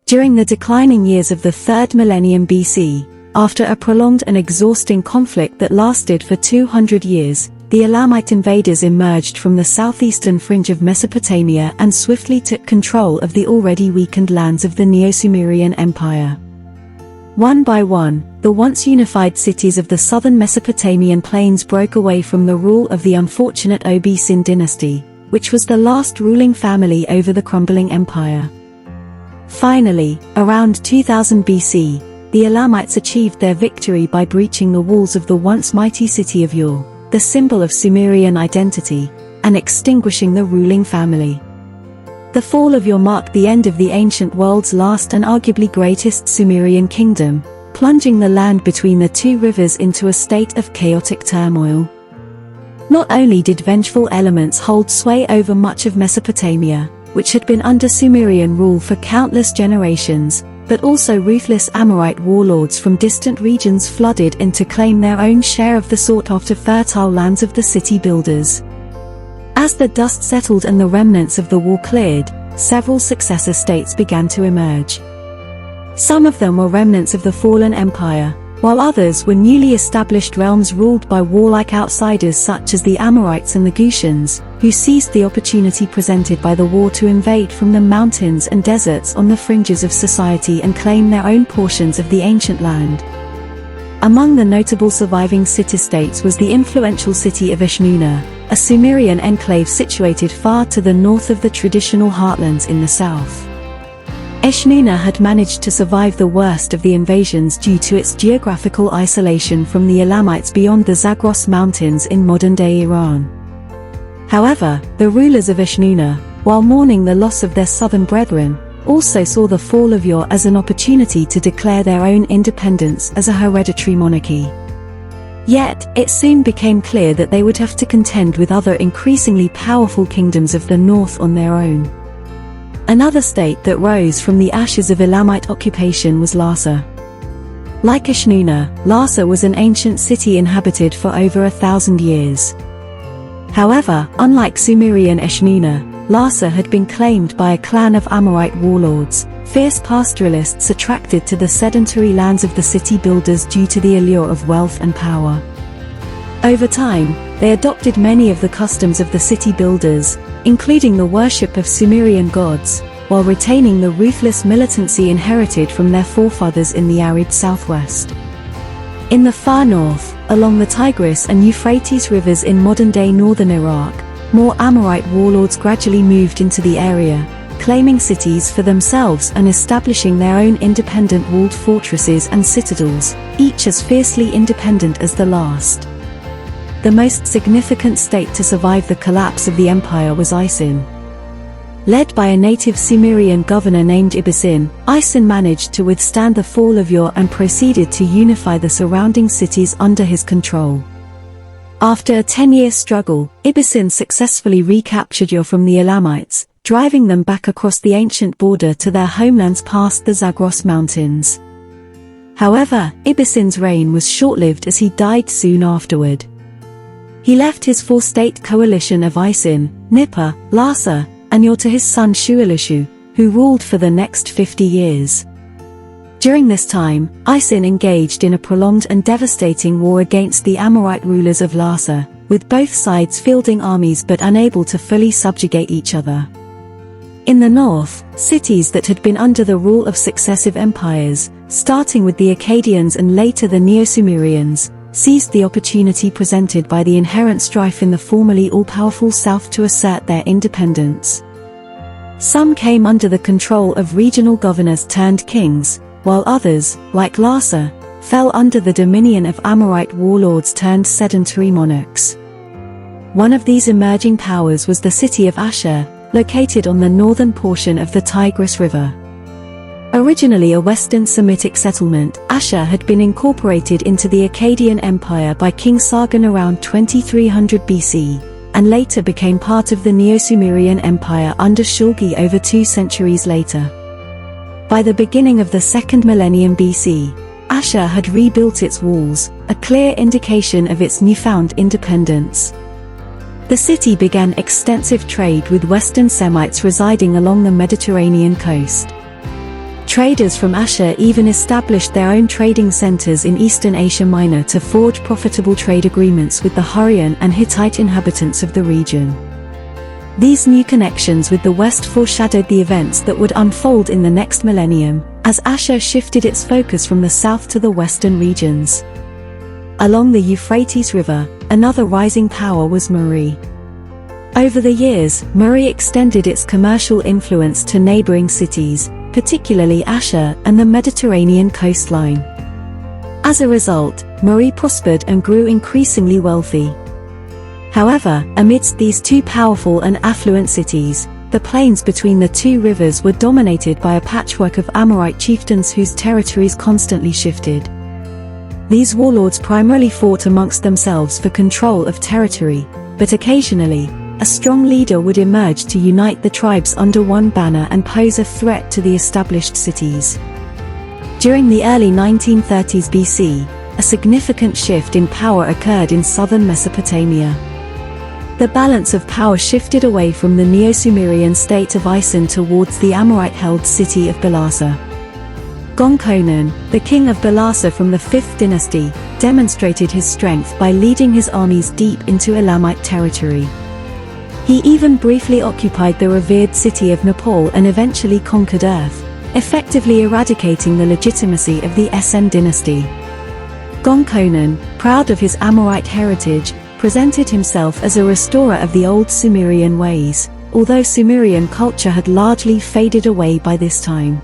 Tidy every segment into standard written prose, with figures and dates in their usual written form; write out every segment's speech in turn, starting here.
During the declining years of the 3rd millennium BC, after a prolonged and exhausting conflict that lasted for 200 years, the Elamite invaders emerged from the southeastern fringe of Mesopotamia and swiftly took control of the already weakened lands of the Neo-Sumerian Empire. One by one, the once unified cities of the southern Mesopotamian plains broke away from the rule of the unfortunate Obisin dynasty, which was the last ruling family over the crumbling empire. Finally, around 2000 BC, the Elamites achieved their victory by breaching the walls of the once mighty city of Ur, the symbol of Sumerian identity, and extinguishing the ruling family. The fall of Ur marked the end of the ancient world's last and arguably greatest Sumerian kingdom, plunging the land between the two rivers into a state of chaotic turmoil. Not only did vengeful elements hold sway over much of Mesopotamia, which had been under Sumerian rule for countless generations, but also ruthless Amorite warlords from distant regions flooded in to claim their own share of the sought-after fertile lands of the city builders. As the dust settled and the remnants of the war cleared, several successor states began to emerge. Some of them were remnants of the fallen empire, while others were newly established realms ruled by warlike outsiders such as the Amorites and the Gutians, who seized the opportunity presented by the war to invade from the mountains and deserts on the fringes of society and claim their own portions of the ancient land. Among the notable surviving city-states was the influential city of Eshnunna, a Sumerian enclave situated far to the north of the traditional heartlands in the south. Eshnunna had managed to survive the worst of the invasions due to its geographical isolation from the Elamites beyond the Zagros Mountains in modern-day Iran. However, the rulers of Eshnunna, while mourning the loss of their southern brethren, also saw the fall of Ur as an opportunity to declare their own independence as a hereditary monarchy. Yet, it soon became clear that they would have to contend with other increasingly powerful kingdoms of the north on their own. Another state that rose from the ashes of Elamite occupation was Larsa. Like Eshnunna, Larsa was an ancient city inhabited for over 1,000 years. However, unlike Sumerian Eshnunna, Larsa had been claimed by a clan of Amorite warlords, fierce pastoralists attracted to the sedentary lands of the city builders due to the allure of wealth and power. Over time, they adopted many of the customs of the city builders, including the worship of Sumerian gods, while retaining the ruthless militancy inherited from their forefathers in the arid southwest. In the far north, along the Tigris and Euphrates rivers in modern-day northern Iraq, more Amorite warlords gradually moved into the area, claiming cities for themselves and establishing their own independent walled fortresses and citadels, each as fiercely independent as the last. The most significant state to survive the collapse of the empire was Isin. Led by a native Sumerian governor named Ibisin, Isin managed to withstand the fall of Ur and proceeded to unify the surrounding cities under his control. After a 10-year struggle, Ibisin successfully recaptured Ur from the Elamites, driving them back across the ancient border to their homelands past the Zagros Mountains. However, Ibisin's reign was short-lived as he died soon afterward. He left his four-state coalition of Isin, Nippur, Larsa, and Ur to his son Shuilishu, who ruled for the next 50 years. During this time, Isin engaged in a prolonged and devastating war against the Amorite rulers of Larsa, with both sides fielding armies but unable to fully subjugate each other. In the north, cities that had been under the rule of successive empires, starting with the Akkadians and later the Neo-Sumerians, seized the opportunity presented by the inherent strife in the formerly all-powerful south to assert their independence. Some came under the control of regional governors turned kings, while others, like Larsa, fell under the dominion of Amorite warlords turned sedentary monarchs. One of these emerging powers was the city of Ashur, located on the northern portion of the Tigris River. Originally a Western Semitic settlement, Ashur had been incorporated into the Akkadian Empire by King Sargon around 2300 BC, and later became part of the Neo-Sumerian Empire under Shulgi over 2 centuries later. By the beginning of the 2nd millennium BC, Ashur had rebuilt its walls, a clear indication of its newfound independence. The city began extensive trade with Western Semites residing along the Mediterranean coast. Traders from Ashur even established their own trading centers in Eastern Asia Minor to forge profitable trade agreements with the Hurrian and Hittite inhabitants of the region. These new connections with the West foreshadowed the events that would unfold in the next millennium, as Ashur shifted its focus from the south to the western regions. Along the Euphrates River, another rising power was Mari. Over the years, Mari extended its commercial influence to neighboring cities, particularly Ashur and the Mediterranean coastline. As a result, Mari prospered and grew increasingly wealthy. However, amidst these two powerful and affluent cities, the plains between the two rivers were dominated by a patchwork of Amorite chieftains whose territories constantly shifted. These warlords primarily fought amongst themselves for control of territory, but occasionally, a strong leader would emerge to unite the tribes under one banner and pose a threat to the established cities. During the early 1930s BC, a significant shift in power occurred in southern Mesopotamia. The balance of power shifted away from the Neo-Sumerian state of Isin towards the Amorite-held city of Belasa. Gonconan, the king of Belasa from the 5th dynasty, demonstrated his strength by leading his armies deep into Elamite territory. He even briefly occupied the revered city of Nepal and eventually conquered Earth, effectively eradicating the legitimacy of the SN dynasty. Gonconan, proud of his Amorite heritage, presented himself as a restorer of the old Sumerian ways, although Sumerian culture had largely faded away by this time.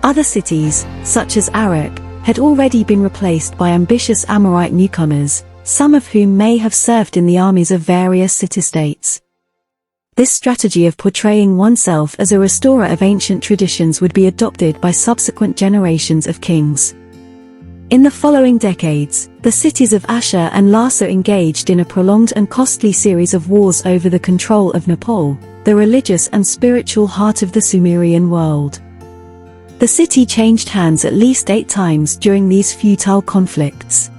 Other cities, such as Arak, had already been replaced by ambitious Amorite newcomers, some of whom may have served in the armies of various city-states. This strategy of portraying oneself as a restorer of ancient traditions would be adopted by subsequent generations of kings. In the following decades, the cities of Ashur and Lhasa engaged in a prolonged and costly series of wars over the control of Nepal, the religious and spiritual heart of the Sumerian world. The city changed hands at least 8 times during these futile conflicts.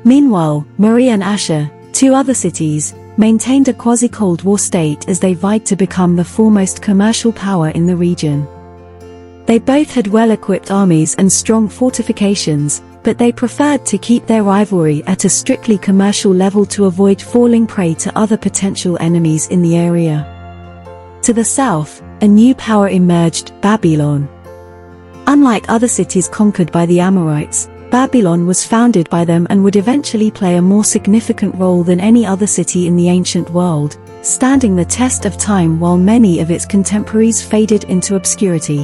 Meanwhile, Mari and Ashur, 2 other cities, maintained a quasi-Cold War state as they vied to become the foremost commercial power in the region. They both had well-equipped armies and strong fortifications, but they preferred to keep their rivalry at a strictly commercial level to avoid falling prey to other potential enemies in the area. To the south, a new power emerged, Babylon. Unlike other cities conquered by the Amorites, Babylon was founded by them and would eventually play a more significant role than any other city in the ancient world, standing the test of time while many of its contemporaries faded into obscurity.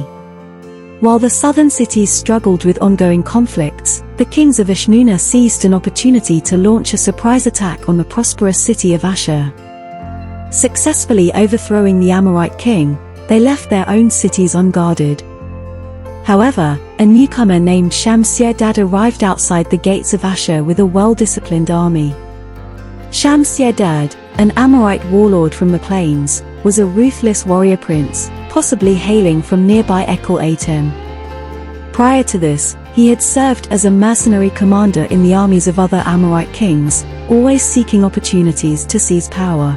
While the southern cities struggled with ongoing conflicts, the kings of Ishnuna seized an opportunity to launch a surprise attack on the prosperous city of Ashur. Successfully overthrowing the Amorite king, they left their own cities unguarded. However, a newcomer named Shamshi-Adad arrived outside the gates of Ashur with a well-disciplined army. Shamshi-Adad, an Amorite warlord from the plains, was a ruthless warrior prince, possibly hailing from nearby Ekal-Atem. Prior to this, he had served as a mercenary commander in the armies of other Amorite kings, always seeking opportunities to seize power.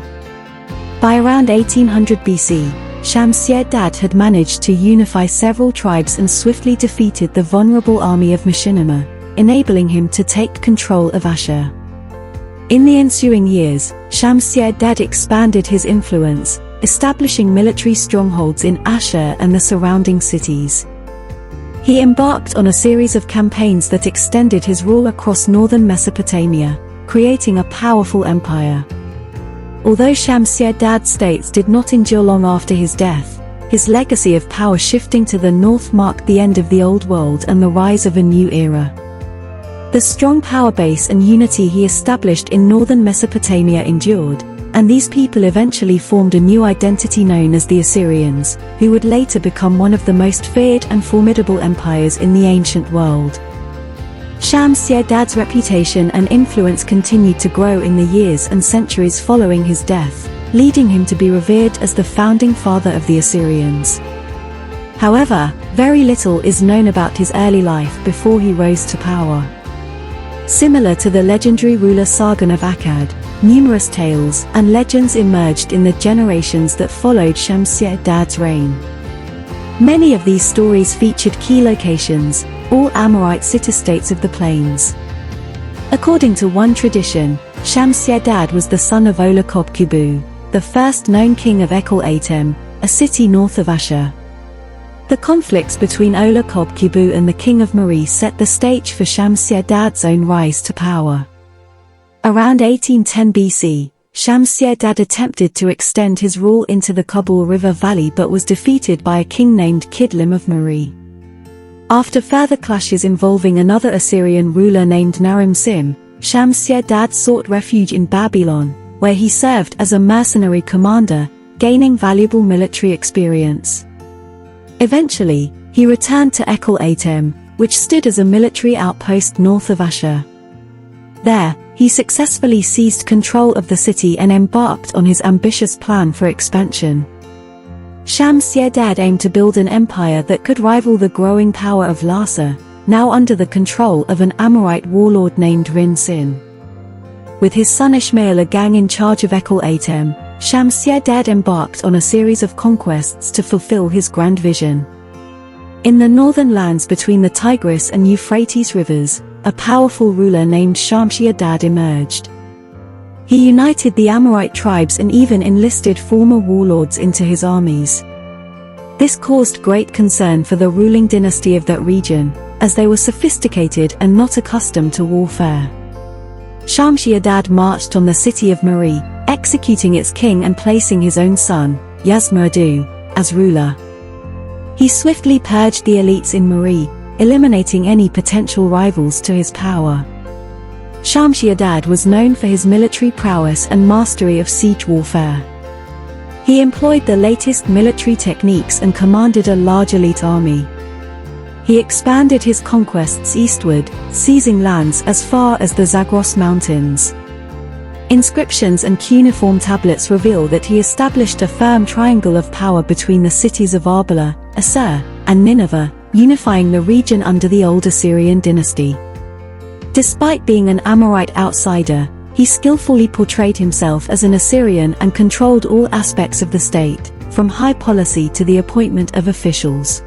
By around 1800 BC, Shamshi-Adad had managed to unify several tribes and swiftly defeated the vulnerable army of Machinima, enabling him to take control of Ashur. In the ensuing years, Shamshi-Adad expanded his influence, establishing military strongholds in Ashur and the surrounding cities. He embarked on a series of campaigns that extended his rule across northern Mesopotamia, creating a powerful empire. Although Shamshi-Adad's states did not endure long after his death, his legacy of power shifting to the north marked the end of the Old World and the rise of a new era. The strong power base and unity he established in northern Mesopotamia endured, and these people eventually formed a new identity known as the Assyrians, who would later become one of the most feared and formidable empires in the ancient world. Shamshi-Adad's reputation and influence continued to grow in the years and centuries following his death, leading him to be revered as the founding father of the Assyrians. However, very little is known about his early life before he rose to power. Similar to the legendary ruler Sargon of Akkad, numerous tales and legends emerged in the generations that followed Shamshi-Adad's reign. Many of these stories featured key locations, all Amorite city-states of the plains. According to one tradition, Shamshi-Adad was the son of Olakob-Kubu, the first known king of Ekal-Atem, a city north of Ashur. The conflicts between Olakob-Kubu and the king of Mari set the stage for Shamshi-Adad's own rise to power. Around 1810 BC, Shamshi-Adad attempted to extend his rule into the Kabul River Valley but was defeated by a king named Kidlim of Mari. After further clashes involving another Assyrian ruler named Naram-Sin, Shamshi-Adad sought refuge in Babylon, where he served as a mercenary commander, gaining valuable military experience. Eventually, he returned to Ekal-Atem, which stood as a military outpost north of Ashur. There, he successfully seized control of the city and embarked on his ambitious plan for expansion. Shamshi-Adad aimed to build an empire that could rival the growing power of Larsa, now under the control of an Amorite warlord named Rin-Sin. With his son Ishmael Agag in charge of Ekal-Atem, Shamshi-Adad embarked on a series of conquests to fulfill his grand vision. In the northern lands between the Tigris and Euphrates rivers, a powerful ruler named Shamshi-Adad emerged. He united the Amorite tribes and even enlisted former warlords into his armies. This caused great concern for the ruling dynasty of that region, as they were sophisticated and not accustomed to warfare. Shamshi-Adad marched on the city of Mari, executing its king and placing his own son, Yasmer-Adu, as ruler. He swiftly purged the elites in Mari, eliminating any potential rivals to his power. Shamshi-Adad was known for his military prowess and mastery of siege warfare. He employed the latest military techniques and commanded a large elite army. He expanded his conquests eastward, seizing lands as far as the Zagros Mountains. Inscriptions and cuneiform tablets reveal that he established a firm triangle of power between the cities of Arbela, Assur, and Nineveh, unifying the region under the old Assyrian dynasty. Despite being an Amorite outsider, he skillfully portrayed himself as an Assyrian and controlled all aspects of the state, from high policy to the appointment of officials.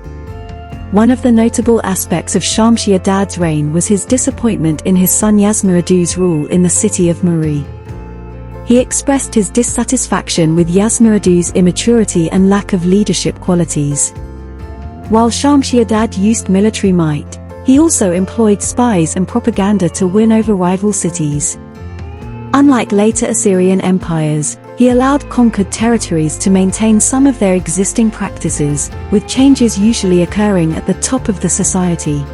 One of the notable aspects of Shamshi-Adad's reign was his disappointment in his son Yasmer-Adu's rule in the city of Mari. He expressed his dissatisfaction with Yasmer-Adu's immaturity and lack of leadership qualities. While Shamshi-Adad used military might, he also employed spies and propaganda to win over rival cities. Unlike later Assyrian empires, he allowed conquered territories to maintain some of their existing practices, with changes usually occurring at the top of the society.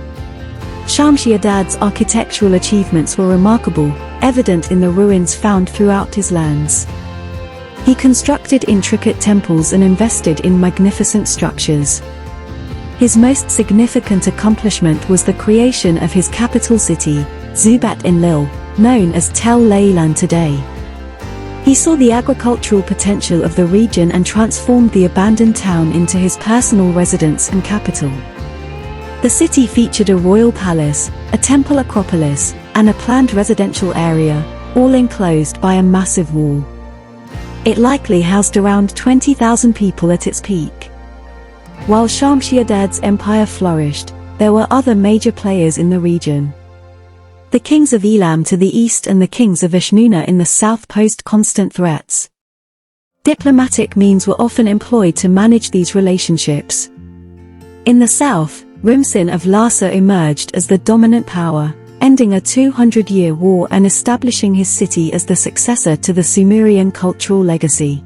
Shamshi-Adad's architectural achievements were remarkable, evident in the ruins found throughout his lands. He constructed intricate temples and invested in magnificent structures. His most significant accomplishment was the creation of his capital city, Zubat-Enlil, known as Tel Leilan today. He saw the agricultural potential of the region and transformed the abandoned town into his personal residence and capital. The city featured a royal palace, a temple acropolis, and a planned residential area, all enclosed by a massive wall. It likely housed around 20,000 people at its peak. While Shamshi-Adad's empire flourished, there were other major players in the region. The kings of Elam to the east and the kings of Eshnunna in the south posed constant threats. Diplomatic means were often employed to manage these relationships. In the south, Rin-Sin of Larsa emerged as the dominant power, ending a 200-year war and establishing his city as the successor to the Sumerian cultural legacy.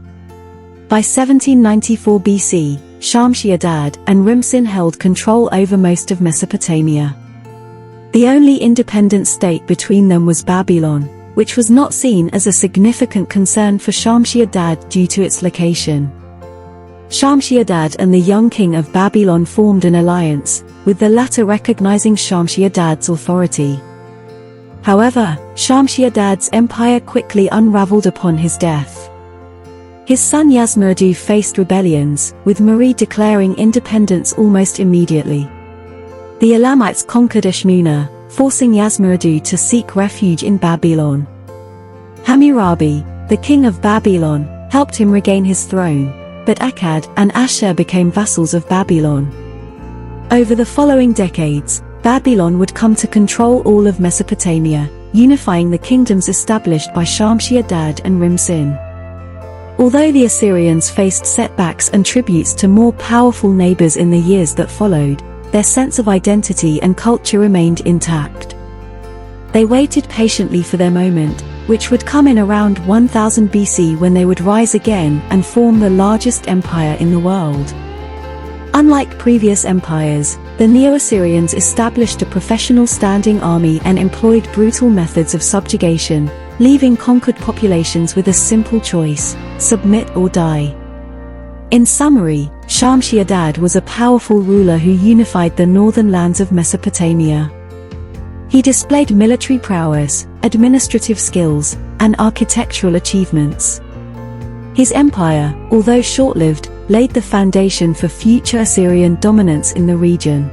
By 1794 BC, Shamshi-Adad and Rin-Sin held control over most of Mesopotamia. The only independent state between them was Babylon, which was not seen as a significant concern for Shamshi-Adad due to its location. Shamshi-Adad and the young king of Babylon formed an alliance, with the latter recognizing Shamshi-Adad's authority. However, Shamshi-Adad's empire quickly unraveled upon his death. His son Yasmer-Adu faced rebellions, with Mari declaring independence almost immediately. The Elamites conquered Eshnunna, forcing Yasmer-Adu to seek refuge in Babylon. Hammurabi, the king of Babylon, helped him regain his throne, but Akkad and Ashur became vassals of Babylon. Over the following decades, Babylon would come to control all of Mesopotamia, unifying the kingdoms established by Shamshi Adad and Rim-Sin. Although the Assyrians faced setbacks and tributes to more powerful neighbors in the years that followed, their sense of identity and culture remained intact. They waited patiently for their moment, which would come in around 1000 BC when they would rise again and form the largest empire in the world. Unlike previous empires, the Neo-Assyrians established a professional standing army and employed brutal methods of subjugation, leaving conquered populations with a simple choice: submit or die. In summary, Shamshi Adad was a powerful ruler who unified the northern lands of Mesopotamia. He displayed military prowess, administrative skills, and architectural achievements. His empire, although short-lived, laid the foundation for future Assyrian dominance in the region.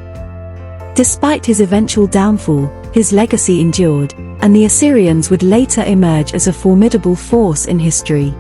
Despite his eventual downfall, his legacy endured, and the Assyrians would later emerge as a formidable force in history.